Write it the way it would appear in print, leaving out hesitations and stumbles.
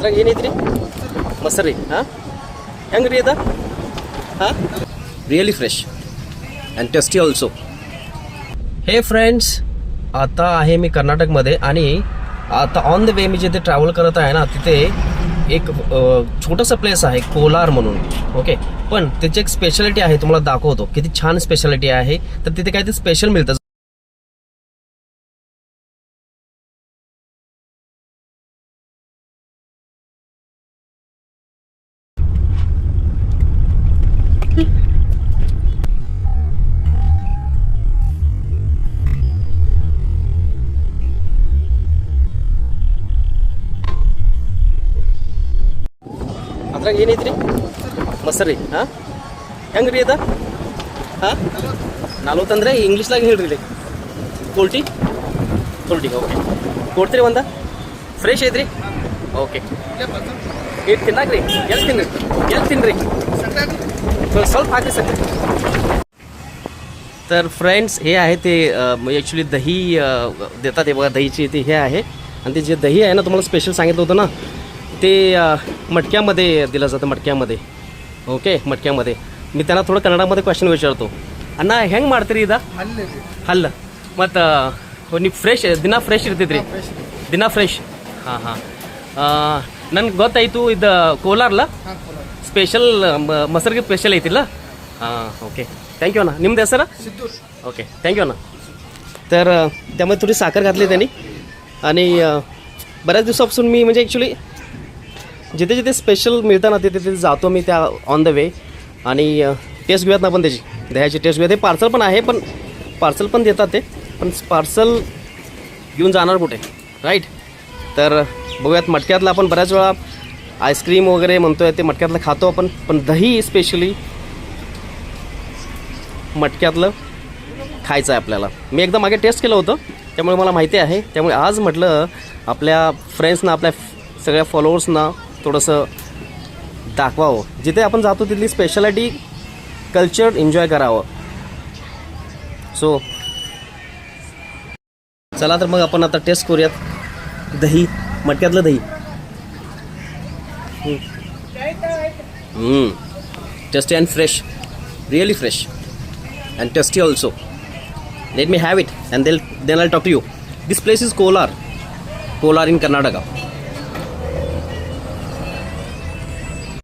ಅದ್ರಾಗ ಏನೈತ್ರಿ ಮಸರಿ ಹಾಂ ಹೆಂಗೆ ರೀ ಅದ हां really fresh and tasty also. हे फ्रेंड्स, आता आहे मी कर्नाटकमध्ये आणि आता ऑन द वे मी जिथे ट्रॅव्हल करत आहे ना तिथे एक छोटंसं प्लेस आहे कोलार म्हणून. ओके, पण त्याची एक स्पेशालिटी आहे, तुम्हाला दाखवतो किती छान स्पेशालिटी आहे. तर तिथे काहीतरी स्पेशल मिळतं. ಅದ್ರಾಗ ಏನೈತ್ರಿ ಮಸರಿ ಹಾಂ ಹೆಂಗೆ ರೀ ಅದ ಹಾಂ 40 ಅಂದರೆ ಇಂಗ್ಲೀಷ್ದಾಗ ಹೇಳ್ರಿ ಇಲ್ಲಿ ಕೋಲ್ಟಿ ಓಕೆ ಕೊಡ್ತೀರಿ ಒಂದ ಫ್ರೆಶ್ ಐತ್ರಿ ಓಕೆ ಇಟ್ಟು ತಿನ್ನಾಕ್ರಿ ಎಲ್ಲಿ ತಿನ್ನಿರಿ ಸ್ವಲ್ಪ ಹಾಕಿ ಸರ್. तर फ्रेंड्स हे आहे ते ॲक्च्युली दही देतात. हे बघा दहीची ते हे आहे आणि ते जे दही आहे ना तुम्हाला स्पेशल सांगितलं होतं ना ते मटक्यामध्ये दिलं जातं मटक्यामध्ये. ओके, मटक्यामध्ये. मी त्यांना थोडं कन्नडमध्ये क्वेश्चन विचारतो. ಅಣ್ಣ ಹೆಂಗೆ ಮಾಡ್ತೀರಿ ಇದು ಹಲ್ಲು ಮತ್ತು ನೀವು ಫ್ರೆಶ್ ಫ್ರೆಶ್ ಇರ್ತೈತ್ರಿ ದಿನ ಫ್ರೆಶ್ ಹಾಂ ಹಾಂ ನನಗೆ ಗೊತ್ತಾಯಿತು ಇದು ಕೋಲಾರಲ್ಲ ಸ್ಪೆಷಲ್ ಮೊಸರಿಗೆ ಸ್ಪೆಷಲ್ ಐತಿಲ್ಲ हां ओके थँक्यू अण्णा. निम्द ಹೆಸರು ओके थँक्यू अण्णा. तर त्यामध्ये थोडी साखर घातली त्यांनी आणि बऱ्याच दिवसापासून मी म्हणजे ॲक्च्युली जिथे जिथे स्पेशल मिळतं ना तिथे तिथे जातो मी त्या ऑन द वे आणि टेस्ट घेऊयात ना आपण त्याची दह्याची टेस्ट घेऊयात. हे पार्सल पण आहे, पण पार्सल पण देतात ते, पण पार्सल घेऊन जाणार कुठे राईट. तर बघूयात मटक्यातलं आपण बऱ्याच वेळा आईस्क्रीम वगैरे म्हणतोय ते मटक्यातलं खातो आपण, पण दही स्पेशली मटक्यातलं खायचं आहे आपल्याला. मी एकदा मागे टेस्ट केलं होतं त्यामुळे मला माहिती आहे. त्यामुळे आज म्हटलं आपल्या फ्रेंड्सना आपल्या सगळ्या फॉलोअर्सना थोडंसं दाखवावं. जिथे आपण जातो तिथली स्पेशालिटी कल्चर एन्जॉय करावं. सो चला तर मग आपण आता टेस्ट करूयात दही, मटक्यातलं दही. Tasty and fresh, really fresh and tasty also. Let me have it and then I'll talk to you. This place is Kolar in Karnataka.